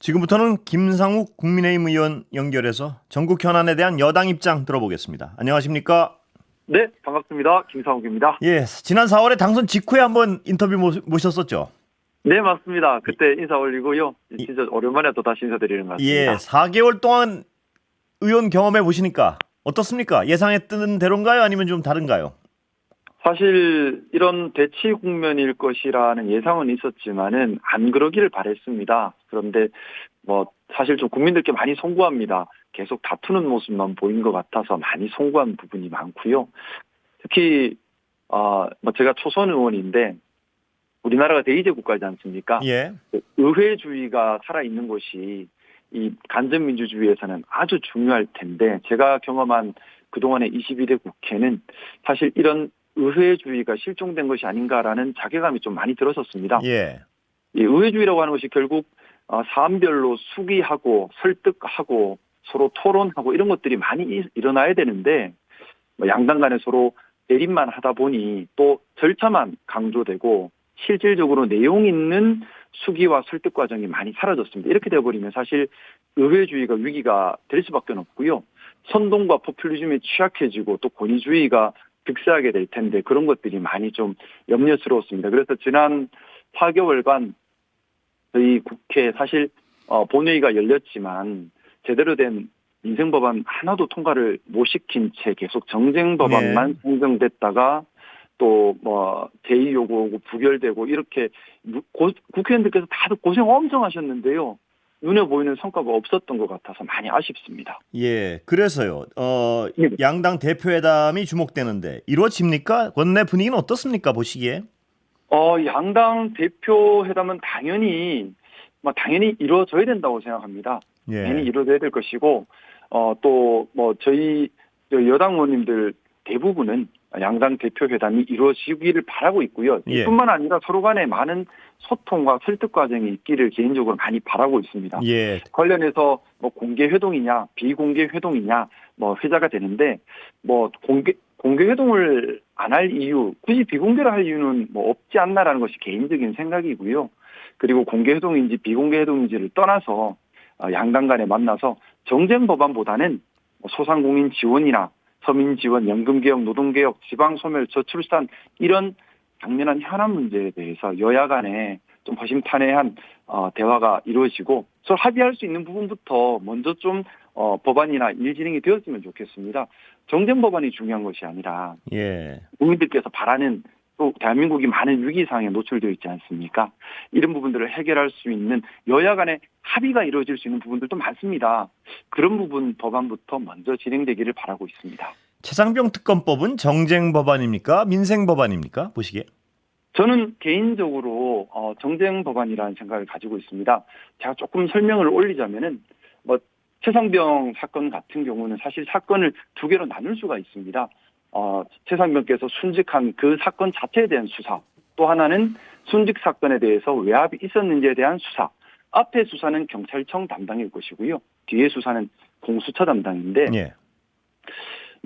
지금부터는 김상욱 국민의힘 의원 연결해서 전국 현안에 대한 여당 입장 들어보겠습니다. 안녕하십니까? 네, 반갑습니다. 김상욱입니다. 예, 지난 4월에 당선 직후에 한번 인터뷰 모셨었죠? 네, 맞습니다. 그때 인사 올리고요. 진짜 오랜만에 또 다시 인사드리는 것 같습니다. 예, 4개월 동안 의원 경험해 보시니까 어떻습니까? 예상했던 대로인가요? 아니면 좀 다른가요? 사실 이런 대치 국면일 것이라는 예상은 있었지만은 안 그러기를 바랬습니다. 그런데 사실 좀 국민들께 많이 송구합니다. 계속 다투는 모습만 보인 것 같아서 많이 송구한 부분이 많고요. 특히 제가 초선 의원인데 우리나라가 대의제 국가이지 않습니까? 예. 의회주의가 살아있는 것이 이 간접민주주의에서는 아주 중요할 텐데 제가 경험한 그동안의 22대 국회는 사실 이런 의회주의가 실종된 것이 아닌가라는 자괴감이 좀 많이 들었었습니다. 예. 이 의회주의라고 하는 것이 결국 사안별로 수기하고 설득하고 서로 토론하고 이런 것들이 많이 일어나야 되는데 양당 간에 서로 대립만 하다 보니 또 절차만 강조되고 실질적으로 내용 있는 수기와 설득 과정이 많이 사라졌습니다. 이렇게 되어버리면 사실 의회주의가 위기가 될 수밖에 없고요. 선동과 포퓰리즘에 취약해지고 또 권위주의가 득세하게 될 텐데 그런 것들이 많이 좀 염려스러웠습니다. 그래서 지난 4개월간 저희 국회 사실 본회의가 열렸지만 제대로 된 민생법안 하나도 통과를 못 시킨 채 계속 정쟁법안만 상정됐다가 또 제의 요구하고 부결되고 이렇게 국회의원들께서 다들 고생 엄청 하셨는데요. 눈에 보이는 성과가 없었던 것 같아서 많이 아쉽습니다. 예, 그래서요. 네. 양당 대표회담이 주목되는데 이루어집니까? 원내 분위기는 어떻습니까? 보시기에? 양당 대표회담은 당연히 이루어져야 된다고 생각합니다. 예. 당연히 이루어져야 될 것이고 또 저희 여당 의원님들 대부분은 양당 대표회담이 이루어지기를 바라고 있고요. 예. 이뿐만 아니라 서로 간에 많은 소통과 설득 과정이 있기를 개인적으로 많이 바라고 있습니다. 예. 관련해서 공개 회동이냐 비공개 회동이냐 회자가 되는데 공개 회동을 안 할 이유, 굳이 비공개를 할 이유는 없지 않나라는 것이 개인적인 생각이고요. 그리고 공개 회동인지 비공개 회동인지를 떠나서 양당 간에 만나서 정쟁 법안보다는 소상공인 지원이나 서민 지원, 연금개혁, 노동개혁, 지방소멸, 저출산 이런 당면한 현안 문제에 대해서 여야 간에 좀 허심탄회한 대화가 이루어지고 서로 합의할 수 있는 부분부터 먼저 좀 법안이나 일 진행이 되었으면 좋겠습니다. 정쟁 법안이 중요한 것이 아니라 예. 국민들께서 바라는 또 대한민국이 많은 위기 상황에 노출되어 있지 않습니까? 이런 부분들을 해결할 수 있는 여야 간의 합의가 이루어질 수 있는 부분들도 많습니다. 그런 부분 법안부터 먼저 진행되기를 바라고 있습니다. 최상병 특검법은 정쟁 법안입니까? 민생 법안입니까? 보시기에? 저는 개인적으로 정쟁 법안이라는 생각을 가지고 있습니다. 제가 조금 설명을 올리자면은 최상병 사건 같은 경우는 사실 사건을 두 개로 나눌 수가 있습니다. 최상병께서 순직한 그 사건 자체에 대한 수사, 또 하나는 순직 사건에 대해서 외압이 있었는지에 대한 수사. 앞에 수사는 경찰청 담당일 것이고요. 뒤에 수사는 공수처 담당인데 예.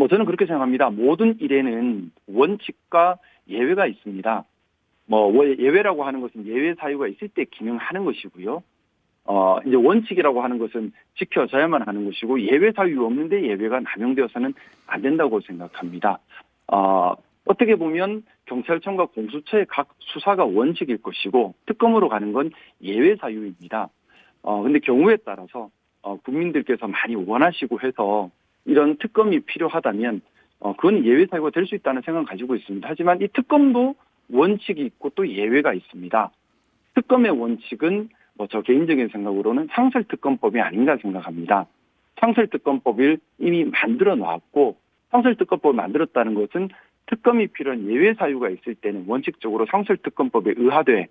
저는 그렇게 생각합니다. 모든 일에는 원칙과 예외가 있습니다. 예외라고 하는 것은 예외 사유가 있을 때 기능하는 것이고요. 이제 원칙이라고 하는 것은 지켜져야만 하는 것이고 예외 사유 없는데 예외가 남용되어서는 안 된다고 생각합니다. 어떻게 보면 경찰청과 공수처의 각 수사가 원칙일 것이고 특검으로 가는 건 예외 사유입니다. 근데 경우에 따라서 국민들께서 많이 원하시고 해서 이런 특검이 필요하다면 그건 예외 사유가 될 수 있다는 생각을 가지고 있습니다. 하지만 이 특검도 원칙이 있고 또 예외가 있습니다. 특검의 원칙은 저 개인적인 생각으로는 상설특검법이 아닌가 생각합니다. 상설특검법을 이미 만들어 놨고 상설특검법을 만들었다는 것은 특검이 필요한 예외 사유가 있을 때는 원칙적으로 상설특검법에 의하되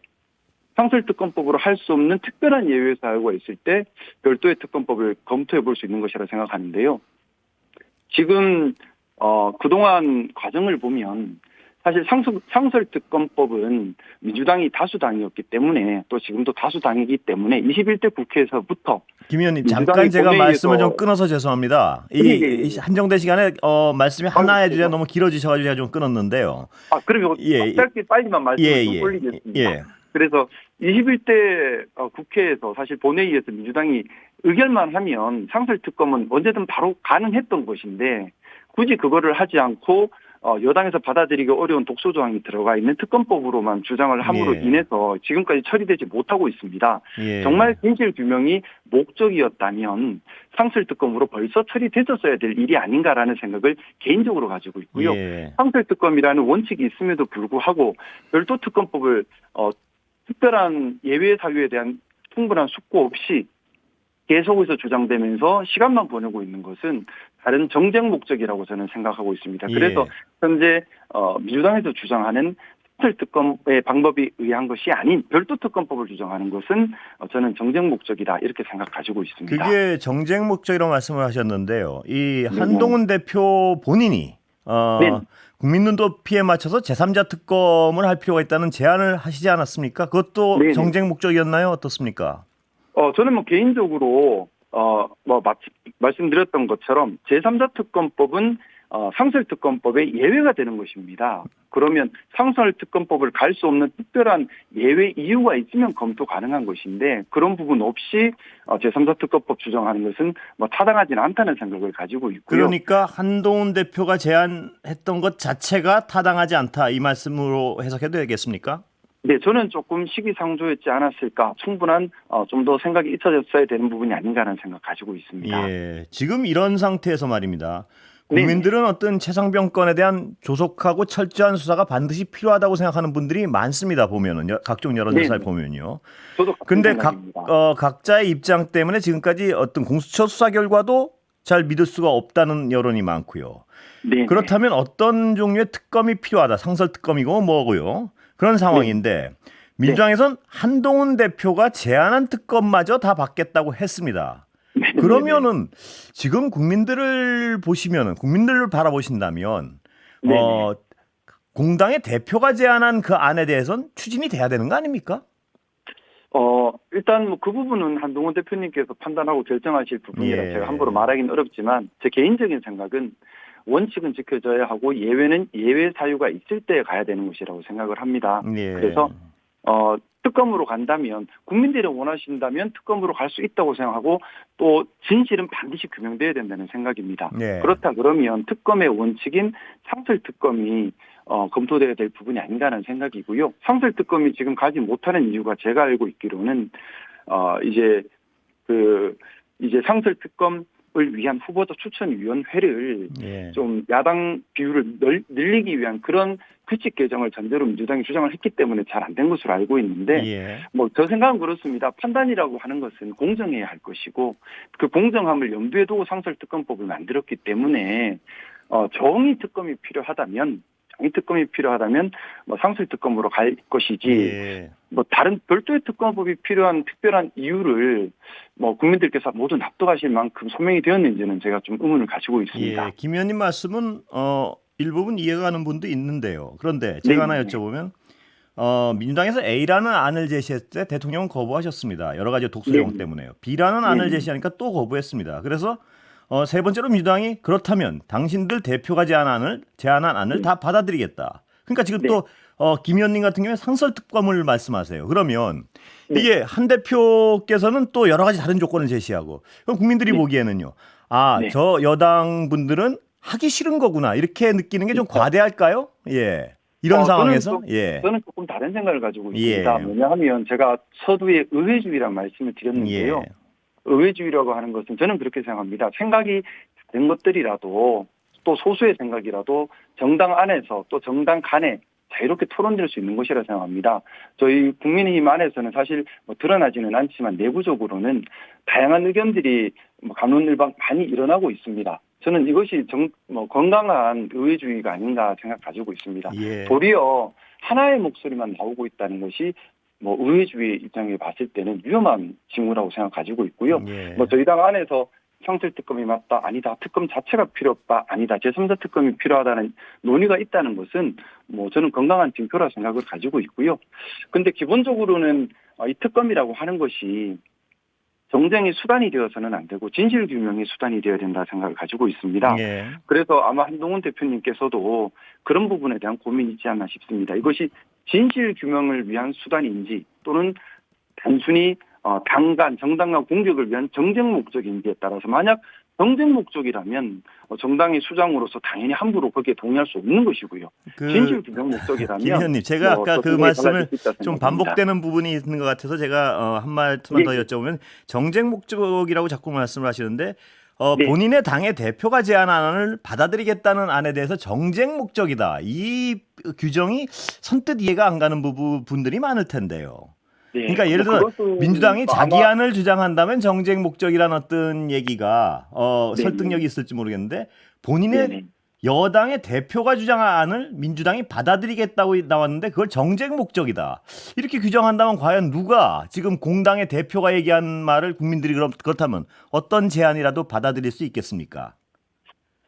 상설특검법으로 할 수 없는 특별한 예외 사유가 있을 때 별도의 특검법을 검토해 볼 수 있는 것이라 생각하는데요. 지금 그동안 과정을 보면 사실 상설특검법은 민주당이 다수당이었기 때문에 또 지금도 다수당이기 때문에 21대 국회에서부터 김 의원님 잠깐 제가 말씀을 좀 끊어서 죄송합니다. 이 한정된 시간에 말씀이 하나 해주자 너무 길어지셔가지고 제가 좀 끊었는데요. 그러면 짧게 빨리만 말씀을 좀 올리겠습니다. 그래서 21대 국회에서 사실 본회의에서 민주당이 의결만 하면 상설특검은 언제든 바로 가능했던 것인데 굳이 그거를 하지 않고 여당에서 받아들이기 어려운 독소조항이 들어가 있는 특검법으로만 주장을 함으로 예. 인해서 지금까지 처리되지 못하고 있습니다. 예. 정말 진실 규명이 목적이었다면 상설특검으로 벌써 처리됐었어야 될 일이 아닌가라는 생각을 개인적으로 가지고 있고요. 예. 상설특검이라는 원칙이 있음에도 불구하고 별도 특검법을 특별한 예외 사유에 대한 충분한 숙고 없이 계속해서 주장되면서 시간만 보내고 있는 것은 다른 정쟁 목적이라고 저는 생각하고 있습니다. 그래서 예. 현재 민주당에서 주장하는 특검의 방법이 의한 것이 아닌 별도 특검법을 주장하는 것은 저는 정쟁 목적이다 이렇게 생각 가지고 있습니다. 그게 정쟁 목적이라고 말씀을 하셨는데요. 이 네네. 한동훈 대표 본인이 네. 국민 눈높이에 맞춰서 제3자 특검을 할 필요가 있다는 제안을 하시지 않았습니까? 그것도 네네. 정쟁 목적이었나요? 어떻습니까? 저는 뭐 개인적으로 말씀드렸던 것처럼 제3자 특검법은 상설특검법의 예외가 되는 것입니다. 그러면 상설특검법을 갈 수 없는 특별한 예외 이유가 있으면 검토 가능한 것인데 그런 부분 없이 제3자 특검법 주장하는 것은 타당하지는 않다는 생각을 가지고 있고요. 그러니까 한동훈 대표가 제안했던 것 자체가 타당하지 않다 이 말씀으로 해석해도 되겠습니까? 네, 저는 조금 시기상조였지 않았을까. 충분한 좀 더 생각이 있어졌어야 되는 부분이 아닌가라는 생각 가지고 있습니다. 예, 지금 이런 상태에서 말입니다. 네네. 국민들은 어떤 최상병 건에 대한 조속하고 철저한 수사가 반드시 필요하다고 생각하는 분들이 많습니다. 보면은 각종 여론조사를 네네. 보면요. 저도 같은 근데 생각입니다. 각자의 입장 때문에 지금까지 어떤 공수처 수사 결과도 잘 믿을 수가 없다는 여론이 많고요. 네네. 그렇다면 어떤 종류의 특검이 필요하다. 상설 특검이고 뭐고요. 그런 상황인데 민주당에선 한동훈 대표가 제안한 특검마저 다 받겠다고 했습니다. 그러면은 지금 국민들을 보시면은 국민들을 바라보신다면 공당의 대표가 제안한 그 안에 대해서는 추진이 돼야 되는 거 아닙니까? 일단 뭐 그 부분은 한동훈 대표님께서 판단하고 결정하실 부분이라 예. 제가 함부로 말하기는 어렵지만 제 개인적인 생각은 원칙은 지켜져야 하고 예외는 예외 사유가 있을 때 가야 되는 것이라고 생각을 합니다. 예. 그래서 특검으로 간다면 국민들이 원하신다면 특검으로 갈 수 있다고 생각하고 또 진실은 반드시 규명돼야 된다는 생각입니다. 예. 그렇다 그러면 특검의 원칙인 상설특검이 검토돼야 될 부분이 아닌가라는 생각이고요. 상설특검이 지금 가지 못하는 이유가 제가 알고 있기로는 이제 상설특검을 위한 후보자 추천위원회를 예. 좀 야당 비율을 늘리기 위한 그런 규칙 개정을 전제로 민주당이 주장을 했기 때문에 잘 안 된 것으로 알고 있는데 예. 저 생각은 그렇습니다. 판단이라고 하는 것은 공정해야 할 것이고 그 공정함을 염두에 두고 상설특검법을 만들었기 때문에 정의 특검이 필요하다면 상설특검으로 갈 것이지 예. 다른 별도의 특검법이 필요한 특별한 이유를 국민들께서 모두 납득하실 만큼 소명이 되었는지는 제가 좀 의문을 가지고 있습니다. 예. 김 의원님 말씀은 일부분 이해가 가는 분도 있는데요. 그런데 제가 하나 여쭤보면 민주당에서 A라는 안을 제시했을 때 대통령은 거부하셨습니다. 여러 가지 독소조항 때문에요. B라는 안을 제시하니까 또 거부했습니다. 그래서 세 번째로 민주당이 그렇다면 당신들 대표가 제안한 안을 다 받아들이겠다. 그러니까 지금 또 김 의원님 같은 경우에 상설특검을 말씀하세요. 그러면 이게 한 대표께서는 또 여러 가지 다른 조건을 제시하고 그럼 국민들이 보기에는요. 저 여당 분들은 하기 싫은 거구나 이렇게 느끼는 게 좀 과대할까요? 예. 이런 상황에서 저는 조금 다른 생각을 가지고 있습니다. 왜냐하면 제가 서두에 의회주의라는 말씀을 드렸는데요. 의회주의라고 하는 것은 저는 그렇게 생각합니다. 생각이 다른 것들이라도 또 소수의 생각이라도 정당 안에서 또 정당 간에 자유롭게 토론될 수 있는 것이라 생각합니다. 저희 국민의힘 안에서는 사실 드러나지는 않지만 내부적으로는 다양한 의견들이 갑론을박 많이 일어나고 있습니다. 저는 이것이 건강한 의회주의가 아닌가 생각 가지고 있습니다. 도리어 하나의 목소리만 나오고 있다는 것이 의회주의 입장에 봤을 때는 위험한 징후라고 생각 가지고 있고요. 저희 당 안에서 상설특검이 맞다, 아니다, 특검 자체가 필요 없다, 아니다, 제3자 특검이 필요하다는 논의가 있다는 것은 저는 건강한 징표라 생각을 가지고 있고요. 근데 기본적으로는 이 특검이라고 하는 것이 정쟁의 수단이 되어서는 안 되고 진실규명의 수단이 되어야 된다 생각을 가지고 있습니다. 그래서 아마 한동훈 대표님께서도 그런 부분에 대한 고민이 있지 않나 싶습니다. 이것이 진실규명을 위한 수단인지 또는 단순히 당 간 정당 간 공격을 위한 정쟁 목적인지에 따라서 만약 정쟁 목적이라면 정당의 수장으로서 당연히 함부로 거기에 동의할 수 없는 것이고요. 진실 규명 목적이라면 김 의원님, 제가 아까 그 말씀을 좀 생각합니다. 반복되는 부분이 있는 것 같아서 제가 한 말씀만 더 예. 여쭤보면 정쟁 목적이라고 자꾸 말씀을 하시는데 네. 본인의 당의 대표가 제안안을 받아들이겠다는 안에 대해서 정쟁 목적이다. 이 규정이 선뜻 이해가 안 가는 분들이 많을 텐데요. 네. 그러니까 예를 들어 그것은 민주당이 자기 아마 안을 주장한다면 정쟁 목적이라는 어떤 얘기가 네네. 설득력이 있을지 모르겠는데 본인의 네네. 여당의 대표가 주장한 안을 민주당이 받아들이겠다고 나왔는데 그걸 정쟁 목적이다. 이렇게 규정한다면 과연 누가 지금 공당의 대표가 얘기한 말을 국민들이 그렇다면 어떤 제안이라도 받아들일 수 있겠습니까?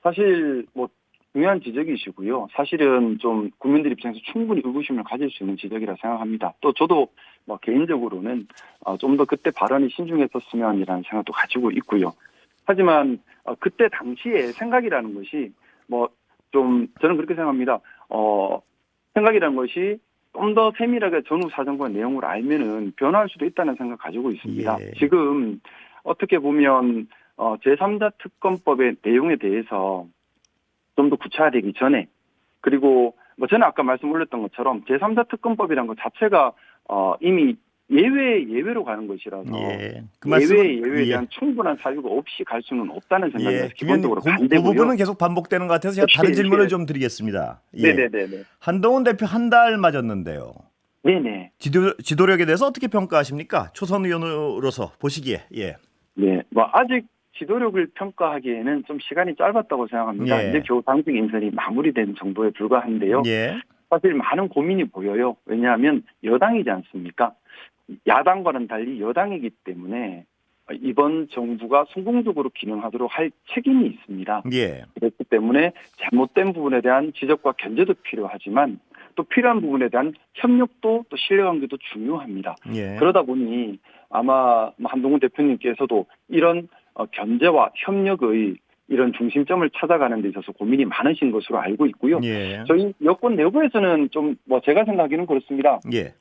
사실 뭐 중요한 지적이시고요. 사실은 좀 국민들 입장에서 충분히 의구심을 가질 수 있는 지적이라 생각합니다. 또 저도 뭐 개인적으로는 좀 더 그때 발언이 신중했었으면이라는 생각도 가지고 있고요. 하지만 그때 당시에 생각이라는 것이 뭐 좀 저는 그렇게 생각합니다. 생각이라는 것이 좀 더 세밀하게 전후 사정과 내용을 알면은 변화할 수도 있다는 생각 가지고 있습니다. 예. 지금 어떻게 보면 제3자 특검법의 내용에 대해서 좀 더 구체화되기 전에 그리고 뭐 저는 아까 말씀 올렸던 것처럼 제3자 특검법이라는 것 자체가 이미 예외로 가는 것이라서 예. 그 말씀은 예외에 대한 충분한 사유가 없이 갈 수는 없다는 생각이라서 김 의원님, 기본적으로 그 반대고요. 부분은 계속 반복되는 것 같아서 제가 다른 실, 질문을 실. 좀 드리겠습니다. 예. 네네네네. 한동훈 대표 한 달 맞았는데요. 네네. 지도력에 대해서 어떻게 평가하십니까? 초선 의원으로서 보시기에. 예. 네. 뭐 아직 지도력을 평가하기에는 좀 시간이 짧았다고 생각합니다. 예. 이제 겨우 당직 인선이 마무리된 정도에 불과한데요. 예. 사실 많은 고민이 보여요. 왜냐하면 여당이지 않습니까? 야당과는 달리 여당이기 때문에 이번 정부가 성공적으로 기능하도록 할 책임이 있습니다. 예. 그렇기 때문에 잘못된 부분에 대한 지적과 견제도 필요하지만 또 필요한 부분에 대한 협력도 또 신뢰관계도 중요합니다. 예. 그러다 보니 아마 한동훈 대표님께서도 이런 견제와 협력의 이런 중심점을 찾아가는 데 있어서 고민이 많으신 것으로 알고 있고요. 예. 저희 여권 내부에서는 좀 뭐 제가 생각하기는 그렇습니다. 예.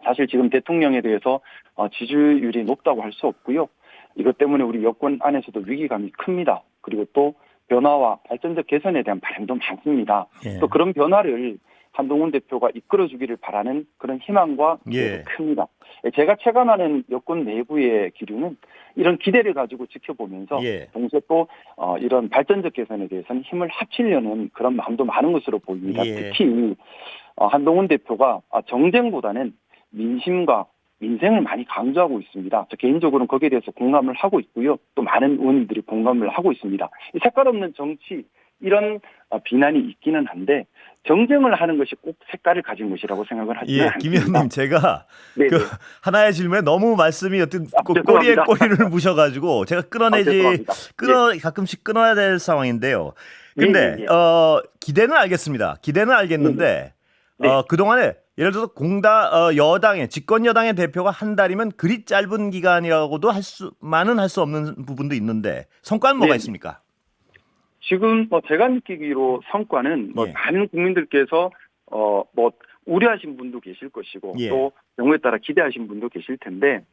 사실 지금 대통령에 대해서 지지율이 높다고 할 수 없고요. 이것 때문에 우리 여권 안에서도 위기감이 큽니다. 그리고 또 변화와 발전적 개선에 대한 바람도 많습니다. 예. 또 그런 변화를 한동훈 대표가 이끌어주기를 바라는 그런 희망과 기대도 예. 큽니다. 제가 체감하는 여권 내부의 기류는 이런 기대를 가지고 지켜보면서 예. 동시에 또 이런 발전적 개선에 대해서는 힘을 합치려는 그런 마음도 많은 것으로 보입니다. 예. 특히 한동훈 대표가 정쟁보다는 민심과 민생을 많이 강조하고 있습니다. 저 개인적으로는 거기에 대해서 공감을 하고 있고요. 또 많은 의원님들이 공감을 하고 있습니다. 이 색깔 없는 정치 이런 비난이 있기는 한데 정쟁을 하는 것이 꼭 색깔을 가진 것이라고 생각을 하지는 예. 김 않습니다. 의원님, 제가 네네. 그 하나의 질문에 너무 말씀이 어떤 꼬리에 죄송합니다. 꼬리를 무셔가지고 제가 죄송합니다. 가끔씩 끊어야 될 상황인데요. 근데 예. 기대는 알겠습니다. 기대는 알겠는데 네. 그동안에 예를 들어서 여당의 집권 여당의 대표가 한 달이면 그리 짧은 기간이라고도 할 수 없는 부분도 있는데 성과는 뭐가 네. 있습니까? 지금 제가 느끼기로 성과는 예. 많은 국민들께서 우려하신 분도 계실 것이고 예. 또 경우에 따라 기대하신 분도 계실 텐데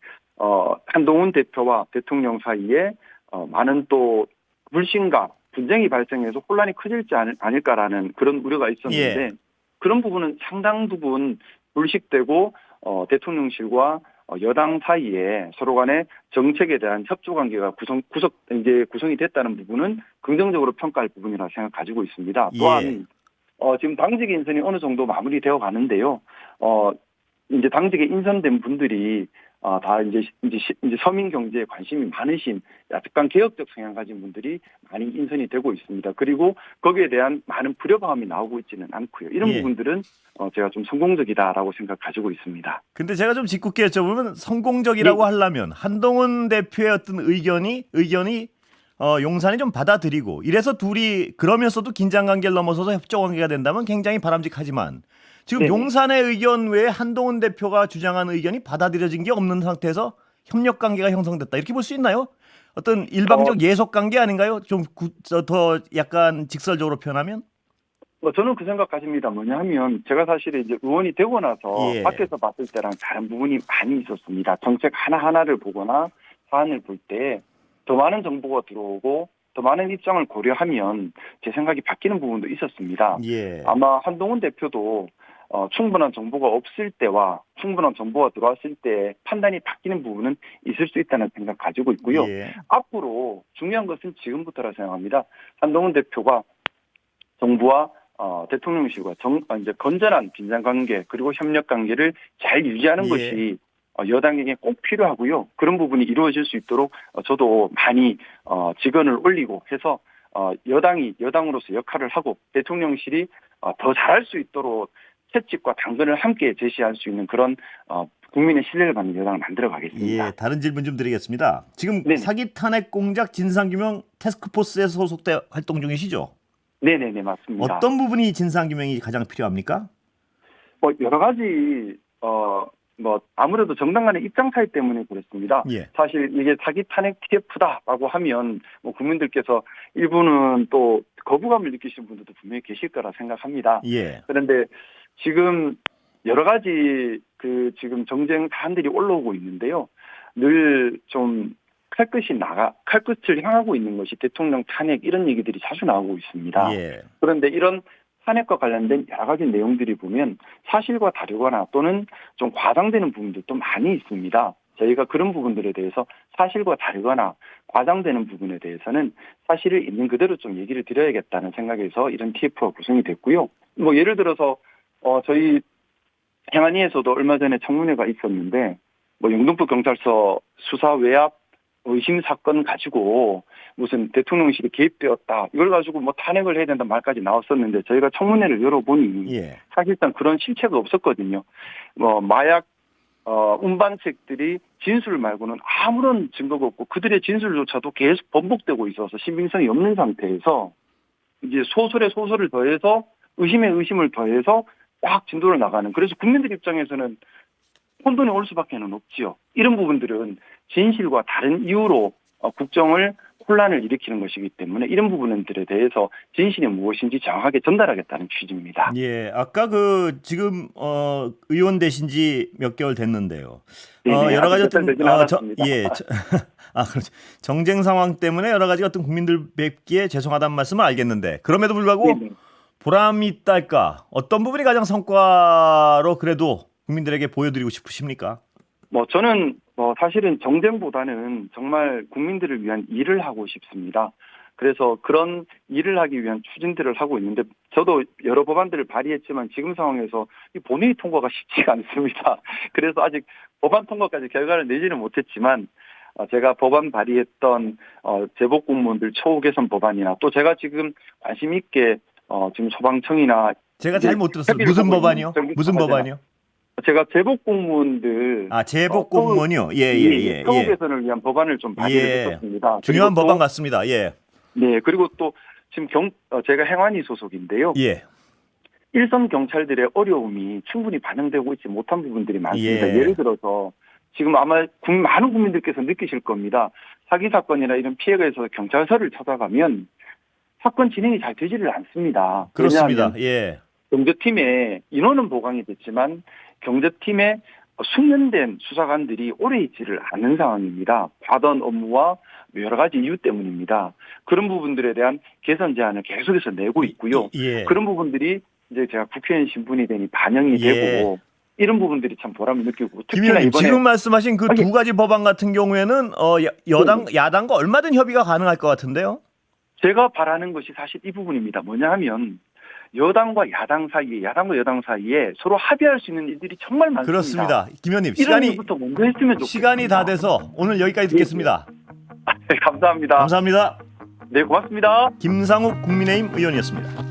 한동훈 대표와 대통령 사이에 많은 또 불신과 분쟁이 발생해서 혼란이 커질지 않을까라는 그런 우려가 있었는데 예. 그런 부분은 상당 부분 불식되고 대통령실과 여당 사이에 서로 간의 정책에 대한 협조 관계가 구성이 됐다는 부분은 긍정적으로 평가할 부분이라 생각 가지고 있습니다. 또한 지금 당직 인선이 어느 정도 마무리되어 가는데요. 이제 당직에 인선된 분들이 다 이제 서민 경제에 관심이 많으신 약간 개혁적 성향 가진 분들이 많이 인선이 되고 있습니다. 그리고 거기에 대한 많은 불협화음이 나오고 있지는 않고요. 이런 예. 부분들은 제가 좀 성공적이다라고 생각 가지고 있습니다. 근데 제가 좀 짓궂게 여쭤보면 성공적이라고 하려면 한동훈 대표의 어떤 의견이 용산이 좀 받아들이고 이래서 둘이 그러면서도 긴장 관계를 넘어서서 협조 관계가 된다면 굉장히 바람직하지만 지금 네네. 용산의 의견 외에 한동훈 대표가 주장한 의견이 받아들여진 게 없는 상태에서 협력 관계가 형성됐다 이렇게 볼 수 있나요? 어떤 일방적 예속 관계 아닌가요? 좀 더 약간 직설적으로 표현하면? 저는 그 생각 가집니다. 뭐냐 하면 제가 사실 이제 의원이 되고 나서 예. 밖에서 봤을 때랑 다른 부분이 많이 있었습니다. 정책 하나하나를 보거나 사안을 볼 때 더 많은 정보가 들어오고 더 많은 입장을 고려하면 제 생각이 바뀌는 부분도 있었습니다. 예. 아마 한동훈 대표도 충분한 정보가 없을 때와 충분한 정보가 들어왔을 때 판단이 바뀌는 부분은 있을 수 있다는 생각 가지고 있고요. 예. 앞으로 중요한 것은 지금부터라 생각합니다. 한동훈 대표가 정부와 대통령실과 이제 건전한 긴장 관계 그리고 협력 관계를 잘 유지하는 예. 것이 여당에게 꼭 필요하고요. 그런 부분이 이루어질 수 있도록 저도 많이 직언을 올리고 해서 여당이 여당으로서 역할을 하고 대통령실이 더 잘할 수 있도록 채찍과 당근을 함께 제시할 수 있는 그런 국민의 신뢰를 받는 여당을 만들어 가겠습니다. 예, 다른 질문 좀 드리겠습니다. 지금 네네. 사기 탄핵 공작 진상규명 태스크포스에 소속돼 활동 중이시죠? 네네네 맞습니다. 어떤 부분이 진상규명이 가장 필요합니까? 여러 가지 아무래도 정당 간의 입장 차이 때문에 그렇습니다. 예. 사실 이게 사기 탄핵 TF다라고 하면 국민들께서 일부는 또 거부감을 느끼시는 분들도 분명히 계실 거라 생각합니다. 예. 그런데 지금 여러 가지 지금 정쟁 사안들이 올라오고 있는데요. 늘 좀 칼끝을 향하고 있는 것이 대통령 탄핵 이런 얘기들이 자주 나오고 있습니다. 예. 그런데 이런 탄핵과 관련된 여러 가지 내용들이 보면 사실과 다르거나 또는 좀 과장되는 부분들도 많이 있습니다. 저희가 그런 부분들에 대해서 사실과 다르거나 과장되는 부분에 대해서는 사실을 있는 그대로 좀 얘기를 드려야겠다는 생각에서 이런 TF가 구성이 됐고요. 예를 들어서 저희 행안위에서도 얼마 전에 청문회가 있었는데 영등포 경찰서 수사 외압 의심 사건 가지고 무슨 대통령실이 개입되었다. 이걸 가지고 탄핵을 해야 된다는 말까지 나왔었는데 저희가 청문회를 열어보니 예. 사실상 그런 실체가 없었거든요. 마약 운반책들이 진술 말고는 아무런 증거가 없고 그들의 진술조차도 계속 번복되고 있어서 신빙성이 없는 상태에서 이제 소설에 소설을 더해서 의심에 의심을 더해서 딱 진도를 나가는. 그래서 국민들 입장에서는 혼돈이 올 수밖에 없지요. 이런 부분들은 진실과 다른 이유로 국정을 혼란을 일으키는 것이기 때문에 이런 부분들에 대해서 진실이 무엇인지 정확하게 전달하겠다는 취지입니다. 예, 아까 지금 의원 되신 지 몇 개월 됐는데요. 네네, 여러 가지 아직 몇달 되진 않았습니다. 그렇죠. 정쟁 상황 때문에 여러 가지 어떤 국민들 뵙기에 죄송하다는 말씀을 알겠는데 그럼에도 불구하고 네네. 보람이 있달까? 어떤 부분이 가장 성과로 그래도 국민들에게 보여드리고 싶으십니까? 저는 사실은 정쟁보다는 정말 국민들을 위한 일을 하고 싶습니다. 그래서 그런 일을 하기 위한 추진들을 하고 있는데 저도 여러 법안들을 발의했지만 지금 상황에서 이 본회의 통과가 쉽지가 않습니다. 그래서 아직 법안 통과까지 결과를 내지는 못했지만 제가 법안 발의했던 제복 공무원들 처우 개선 법안이나 또 제가 지금 관심 있게 지금 소방청이나 제가 잘 못 들었어요. 무슨 법안이요? 무슨 법안이요? 제가 제복 공무원들 제복 공무원이요. 예. 처우 개선을 위한 법안을 좀 발의했었습니다. 중요한 법안 같습니다. 예. 네, 그리고 또 지금 제가 행안위 소속인데요. 예. 일선 경찰들의 어려움이 충분히 반영되고 있지 못한 부분들이 많습니다. 예. 예를 들어서 지금 아마 많은 국민들께서 느끼실 겁니다. 사기 사건이나 이런 피해가 있어서 경찰서를 찾아가면 사건 진행이 잘 되지를 않습니다. 그렇습니다. 예. 경제팀에 인원은 보강이 됐지만 경제팀에 숙련된 수사관들이 오래 있지를 않는 상황입니다. 과도한 업무와 여러 가지 이유 때문입니다. 그런 부분들에 대한 개선 제안을 계속해서 내고 있고요. 예. 그런 부분들이 이제 제가 국회의원 신분이 되니 반영이 되고 이런 부분들이 참 보람을 느끼고 특히나 김 의원님, 이번에 지금 말씀하신 그 두 가지 법안 같은 경우에는 야당과 얼마든 협의가 가능할 것 같은데요. 제가 바라는 것이 사실 이 부분입니다. 뭐냐 하면 여당과 야당 사이에 야당과 여당 사이에 서로 합의할 수 있는 일들이 정말 많습니다. 그렇습니다. 김 의원님, 이런 일부터 먼저 했으면 좋겠습니다. 시간이 다 돼서 오늘 여기까지 듣겠습니다. 네, 감사합니다. 감사합니다. 네, 고맙습니다. 김상욱 국민의힘 의원이었습니다.